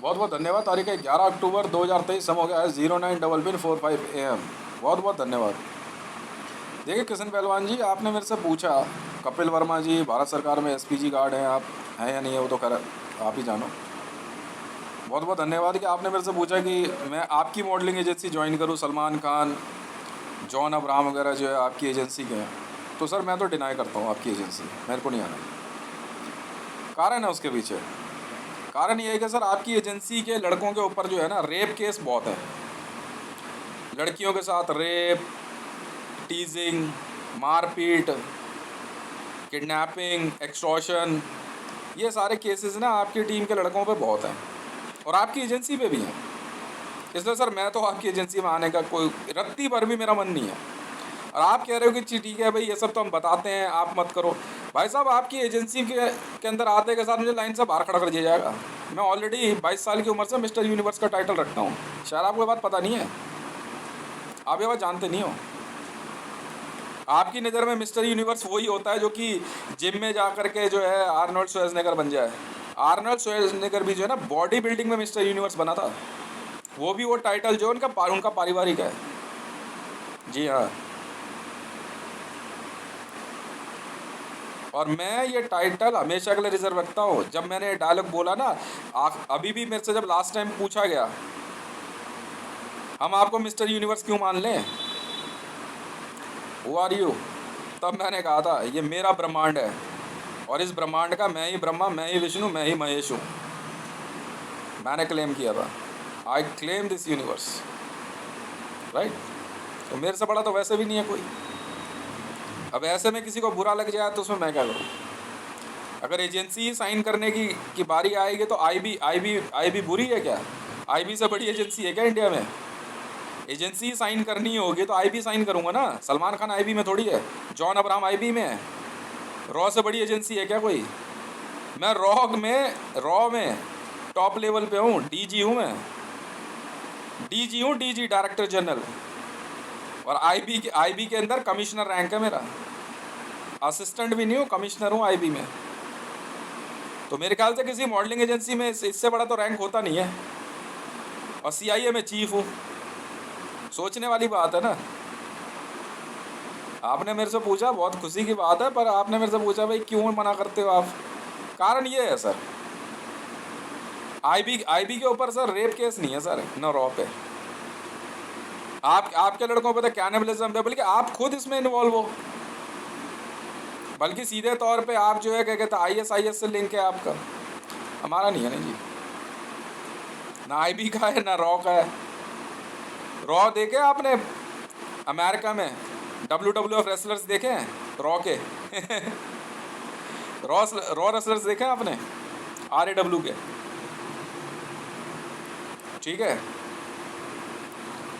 बहुत बहुत धन्यवाद। तारीख है 11 अक्टूबर 2023, समय हो गया है 09:45 AM। बहुत बहुत धन्यवाद। देखिए किशन पहलवान जी, आपने मेरे से पूछा कपिल वर्मा जी भारत सरकार में SPG गार्ड हैं, आप हैं या नहीं है, वो तो कर आप ही जानो। बहुत बहुत धन्यवाद कि आपने मेरे से पूछा कि मैं आपकी मॉडलिंग एजेंसी ज्वाइन करूं। सलमान खान, जॉन अब्राहम वगैरह जो है आपकी एजेंसी के हैं। तो सर मैं तो डिनाई करता हूँ आपकी एजेंसी, मेरे को नहीं आना। कारण है उसके पीछे, कारण ये है कि सर आपकी एजेंसी के लड़कों के ऊपर जो है ना रेप केस बहुत है। लड़कियों के साथ रेप, टीजिंग, मारपीट, किडनैपिंग, एक्सटॉर्शन, ये सारे केसेस ना आपकी टीम के लड़कों पे बहुत हैं और आपकी एजेंसी पे भी हैं। इसलिए सर मैं तो आपकी एजेंसी में आने का कोई रत्ती भर भी मेरा मन नहीं है। और आप कह रहे हो कि ठीक है भाई ये सब तो हम बताते हैं, आप मत करो। भाई साहब आपकी एजेंसी के अंदर आते के साथ मुझे लाइन से बाहर खड़ा कर दिया जाएगा। मैं ऑलरेडी 22 साल की उम्र से मिस्टर यूनिवर्स का टाइटल रखता हूँ। शायद आपको ये बात पता नहीं है, आप ये बात जानते नहीं हो। आपकी नज़र में मिस्टर यूनिवर्स वही होता है जो कि जिम में जा कर के जो है आर्नोल्ड श्वार्ज़नेगर बन जाए। आर्नोल्ड श्वार्ज़नेगर भी जो है ना बॉडी बिल्डिंग में मिस्टर यूनिवर्स बना था। वो भी वो टाइटल जो उनका पारिवारिक है। जी हाँ। और मैं ये टाइटल हमेशा के लिए रिजर्व रखता हूँ। जब मैंने डायलॉग बोला ना, अभी भी मेरे से जब लास्ट टाइम पूछा गया हम आपको मिस्टर यूनिवर्स क्यों मान लें, हु आर यू, तब मैंने कहा था ये मेरा ब्रह्मांड है और इस ब्रह्मांड का मैं ही ब्रह्मा, मैं ही विष्णु, मैं ही महेश हूँ। मैंने क्लेम किया था, I claim this universe, right. तो मेरे से बड़ा तो वैसे भी नहीं है कोई। अब ऐसे में किसी को बुरा लग जाए तो उसमें मैं क्या करूँ। अगर एजेंसी साइन करने की बारी आएगी तो आई बी बुरी है क्या? IB से बड़ी एजेंसी है क्या इंडिया में? एजेंसी साइन करनी होगी तो IB साइन करूँगा ना। सलमान खान IB में थोड़ी है, जॉन अब्राहम IB में है। रॉ से बड़ी एजेंसी है क्या कोई? मैं रॉ में टॉप लेवल पे हूँ, DG हूँ मैं, DG हूँ, DG डायरेक्टर जनरल। और IB के अंदर कमिश्नर रैंक है मेरा। असिस्टेंट भी नहीं हूँ, कमिश्नर हूँ IB में। तो मेरे ख्याल से किसी मॉडलिंग एजेंसी में इससे बड़ा तो रैंक होता नहीं है। और CIA में चीफ हूँ। सोचने वाली बात है ना। आपने मेरे से पूछा, बहुत खुशी की बात है, पर आपने मेरे से पूछा भाई क्यों मना करते हो आप। कारण ये है सर, IB के ऊपर सर रेप केस नहीं है सर, न रॉ पे। आपके लड़कों पे तो कैनिबलिज्म पे, बल्कि आप खुद इसमें इन्वॉल्व हो। बल्कि सीधे तौर पे आप जो है क्या कहते हैं IS से लिंक है आपका, हमारा नहीं है ना जी। ना IB का है ना रॉ का है। रॉ देखे आपने अमेरिका में WWF रेसलर्स देखे हैं रॉ के? रॉ रेसलर्स देखे हैं आपने RAW के? ठीक है।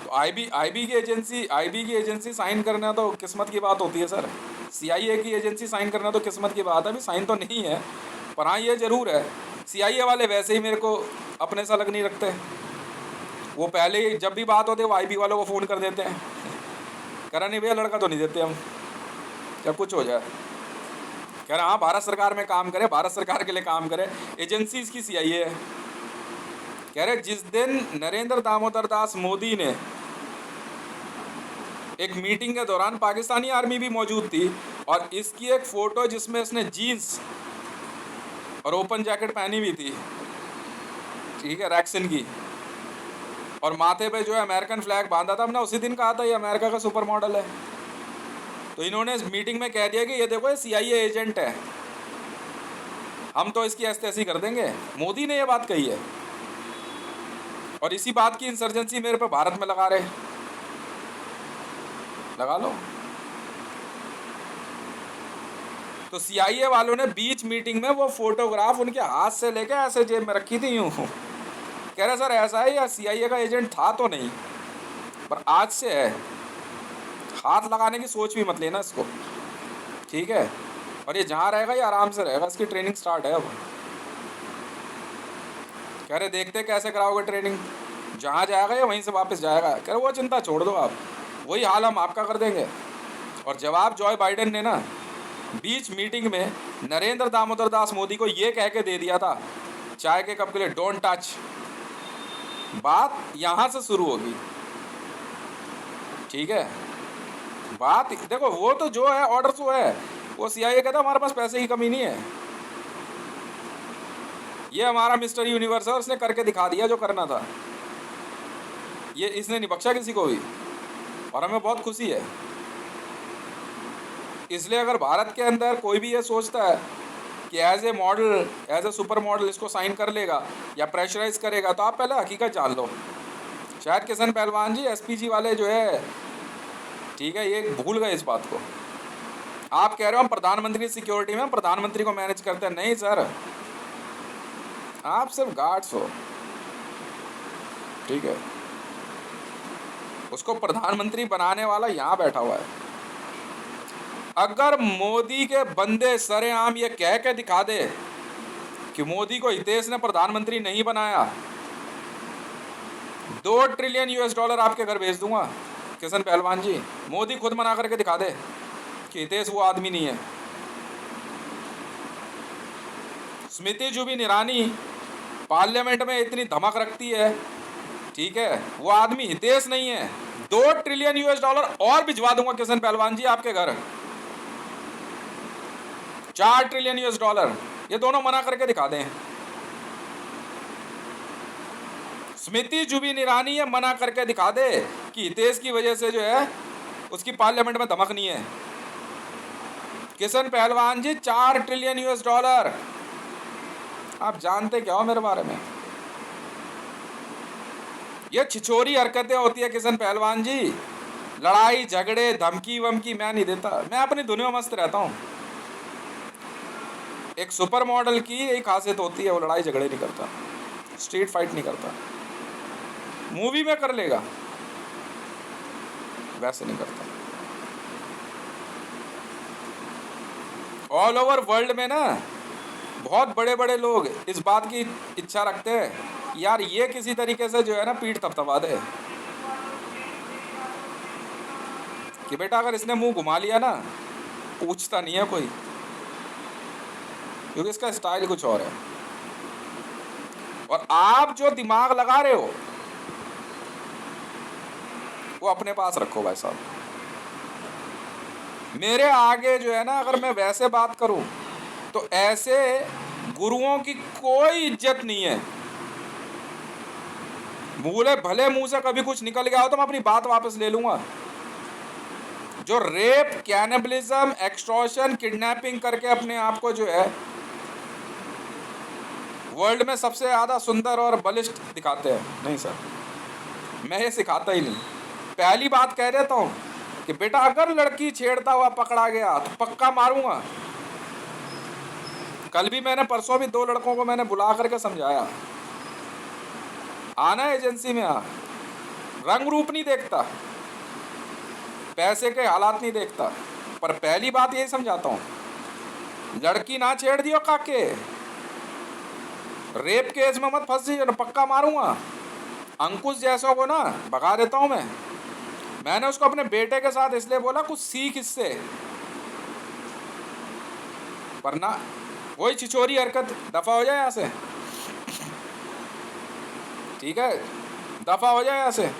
तो IB की एजेंसी साइन करना तो किस्मत की बात होती है सर। CIA की एजेंसी साइन करना तो किस्मत की बात है। अभी साइन तो नहीं है, पर हाँ ये ज़रूर है CIA वाले वैसे ही मेरे को अपने सा लग नहीं रखते। वो पहले ही जब भी बात होती है वो IB वालों को फ़ोन कर देते हैं, करा नहीं भैया लड़का तो नहीं देते हम, जब कुछ हो जाए। कह रहे हाँ भारत सरकार में काम करे, भारत सरकार के लिए काम करे, एजेंसी इसकी CIA है। कह रहे जिस दिन नरेंद्र दामोदर दास मोदी ने एक मीटिंग के दौरान, पाकिस्तानी आर्मी भी मौजूद थी, और इसकी एक फ़ोटो जिसमें इसने जीन्स और ओपन जैकेट पहनी हुई थी, ठीक है, रैक्सन की, और माथे पे जो है अमेरिकन फ्लैग बांधा था, हमने उसी दिन कहा था ये अमेरिका का सुपर मॉडल है। तो इन्होंने इस मीटिंग में कह दिया कि ये देखो ये CIA एजेंट है, हम तो इसकी ऐसी कर देंगे। मोदी ने ये बात कही है और इसी बात की इंसर्जेंसी मेरे पे भारत में लगा रहे। लगा लो। तो CIA वालों ने बीच मीटिंग में वो फोटोग्राफ उनके हाथ से लेके ऐसे जेब में रखी थी यूं। कह रहे सर ऐसा है या CIA का एजेंट था तो नहीं, पर आज से है, हाथ लगाने की सोच भी मत लेना इसको, ठीक है। और ये जहाँ रहेगा ये आराम से रहेगा, इसकी ट्रेनिंग स्टार्ट है अब। कह रहे देखते कैसे कराओगे ट्रेनिंग, जहाँ जाएगा या वहीं से वापस जाएगा। कह रहे वो चिंता छोड़ दो आप, वही हाल हम आपका कर देंगे। और जवाब जॉय बाइडेन ने ना बीच मीटिंग में नरेंद्र दामोदर दास मोदी को ये कह के दे दिया था चाय के कप के लिए, डोंट टच, बात यहाँ से शुरू होगी, ठीक है। बात देखो, वो तो जो है ऑर्डर जो है, वो सीआईए कहता है हमारे पास पैसे की कमी नहीं है, ये हमारा मिस्टर यूनिवर्स है और उसने करके दिखा दिया जो करना था, ये इसने नहीं बख्शा किसी को भी, और हमें बहुत खुशी है। इसलिए अगर भारत के अंदर कोई भी ये सोचता है कि as a model, as a super model इसको साइन कर लेगा या प्रेशराइज करेगा, तो आप पहले हकीकत जान लो। शायद किशन पहलवान जी, एसपीजी वाले जो है, ठीक है, ये भूल गए इस बात को। आप कह रहे हो हम प्रधानमंत्री सिक्योरिटी में प्रधानमंत्री को मैनेज करते हैं, नहीं सर, आप सिर्फ गार्ड्स हो, ठीक है। उसको प्रधानमंत्री बनाने वाला यहाँ बैठा हुआ है। अगर मोदी के बंदे सरेआम ये कह के दिखा दे कि मोदी को हितेश ने प्रधानमंत्री नहीं बनाया, 2 ट्रिलियन यूएस डॉलर आपके घर भेज दूंगा किशन पहलवान जी। मोदी खुद मना करके दिखा दे कि हितेश वो आदमी नहीं है। स्मृति जुबिन ईरानी पार्लियामेंट में इतनी धमक रखती है, ठीक है, वो आदमी हितेश नहीं है। 2 ट्रिलियन यूएस डॉलर और भिजवा दूंगा किशन पहलवान जी आपके घर, 4 ट्रिलियन यूएस डॉलर, ये दोनों मना करके दिखा दें। स्मृति जुबिन ईरानी ये मना करके दिखा दे कि हितेश की वजह से जो है उसकी पार्लियामेंट में धमक नहीं है। किशन पहलवान जी 4 ट्रिलियन यूएस डॉलर, आप जानते क्या हो मेरे बारे में? ये छिछोरी हरकतें होती है किशन पहलवान जी, लड़ाई झगड़े धमकी वमकी मैं नहीं देता, मैं अपनी दुनिया में मस्त रहता हूँ। एक सुपर मॉडल की एक खासियत होती है, वो लड़ाई झगड़े नहीं करता, स्ट्रीट फाइट नहीं करता। मूवी में कर लेगा, वैसे नहीं करता। ऑल ओवर वर्ल्ड में ना बहुत बड़े बड़े लोग इस बात की इच्छा रखते हैं यार ये किसी तरीके से जो है ना पीठ थपथपा दे कि बेटा अगर इसने मुंह घुमा लिया ना, पूछता नहीं है कोई, क्योंकि इसका स्टाइल कुछ और है। और आप जो दिमाग लगा रहे हो वो अपने पास रखो भाई साहब। मेरे आगे जो है ना अगर मैं वैसे बात करूं तो ऐसे गुरुओं की कोई इज्जत नहीं है। भूले भले मुंह से कभी कुछ निकल गया हो तो मैं अपनी बात वापस ले लूंगा। जो रेप, कैनिबलिज्म, एक्सटॉर्शन, किडनैपिंग करके अपने आप को जो है वर्ल्ड में सबसे ज़्यादा सुंदर और बलिष्ठ दिखाते हैं, नहीं सर, मैं ये सिखाता ही नहीं। पहली बात कह देता हूँ कि बेटा अगर लड़की छेड़ता हुआ पकड़ा गया तो पक्का मारूंगा। कल भी मैंने, परसों भी 2 लड़कों को मैंने बुला करके समझाया, आना एजेंसी में आ, रंग रूप नहीं देखता, पैसे के हालात नहीं देखता, पर पहली बात यही समझाता हूँ, लड़की ना छेड़ दियो काके, रेप केस में मत फंस जाइए, पक्का मारूंगा। अंकुश जैसों को ना भगा देता हूँ मैं। मैंने उसको अपने बेटे के साथ इसलिए बोला कुछ सीख इससे, वरना वही छिछोरी हरकत, दफा हो जाए यहाँ से, ठीक है, दफा हो जाए यहाँ से।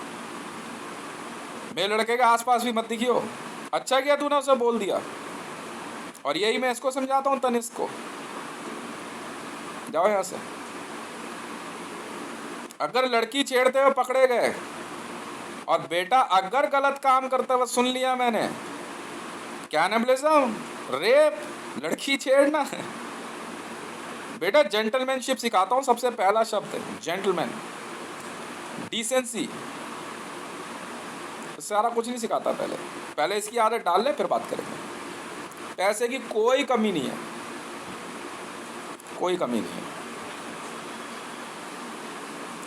मेरे लड़के के आसपास भी मत दिखियो। अच्छा किया तूने उसे बोल दिया, और यही मैं इसको समझाता हूँ तनिष्क को, जाओ यहाँ से। अगर लड़की छेड़ते हुए पकड़े गए और बेटा अगर गलत काम करते हुए सुन लिया मैंने, कैनिबलिज्म, रेप, लड़की छेड़ना, बेटा जेंटलमैनशिप सिखाता हूँ। सबसे पहला शब्द है जेंटलमैन, डिसेंसी, सारा कुछ नहीं सिखाता। पहले इसकी आदत डाल ले, फिर बात करेंगे। पैसे की कोई कमी नहीं है, कोई कमी नहीं है।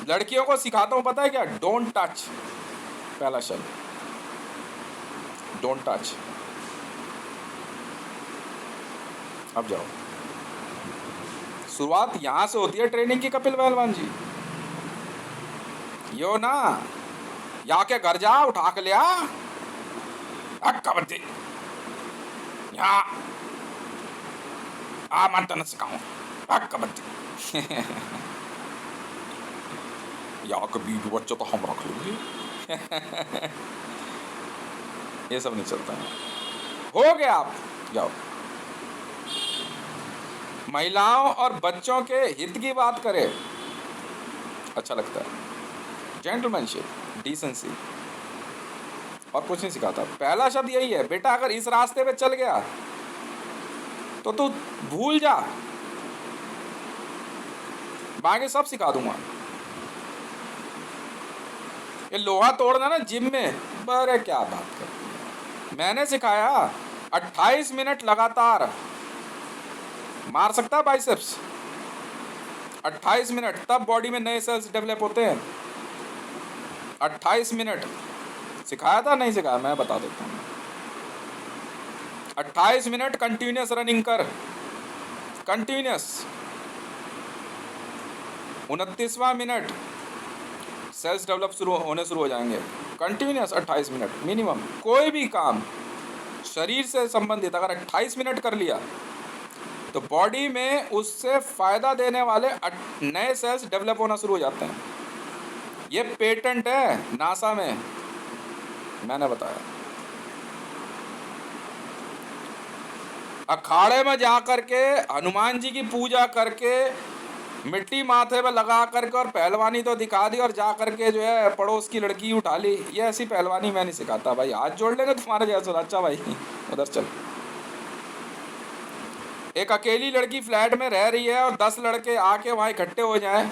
लड़कियों को सिखाता हूँ पता है क्या? डोंट टच, पहला शब्द डोंट टच। अब जाओ, शुरुआत यहां से होती है ट्रेनिंग की कपिल पहलवान जी। यो ना या के घर जा, उठा के लिया कबड्डी, यहाँ आ मैं तन सिखाऊं कबड्डी। या कभी बच्चा तो हम रख लेंगे। ये सब नहीं चलता है। हो गया, आप जाओ। महिलाओं और बच्चों के हित की बात करें, अच्छा लगता है। जेंटलमैनशिप, डिसेंसी, और कुछ नहीं सिखाता। पहला शब्द यही है, बेटा अगर इस रास्ते पे चल गया तो तू भूल जा, बाकी सब सिखा दूंगा। ये लोहा तोड़ना ना जिम में, अरे क्या बात कर, मैंने सिखाया। 28 मिनट लगातार मार सकता है बाइसेप्स, 28 मिनट, तब बॉडी में नए सेल्स डेवलप होते हैं। 28 मिनट सिखाया था, नहीं सिखाया, मैं बता देता हूँ। 28 मिनट कंटिन्यूस रनिंग कर, कंटिन्यूस। 29वां मिनट सेल्स डेवलप होने शुरू हो जाएंगे। Continuous 28 minute minimum. कोई भी काम शरीर से संबंधित अगर 28 मिनट कर लिया तो बॉडी में उससे फायदा देने वाले नए सेल्स डेवलप होना शुरू हो जाते हैं। ये पेटेंट है नासा में, मैंने बताया। अखाड़े में जा करके हनुमान जी की पूजा करके मिट्टी माथे पे लगा करके और पहलवानी तो दिखा दी, और जा करके जो है पड़ोस की लड़की उठा ली, ये ऐसी पहलवानी मैं नहीं सिखाता भाई। हाथ जोड़ लेंगे तुम्हारे जैसा, अच्छा भाई उधर चल। एक अकेली लड़की फ्लैट में रह रही है और 10 लड़के आके वहाँ इकट्ठे हो जाएं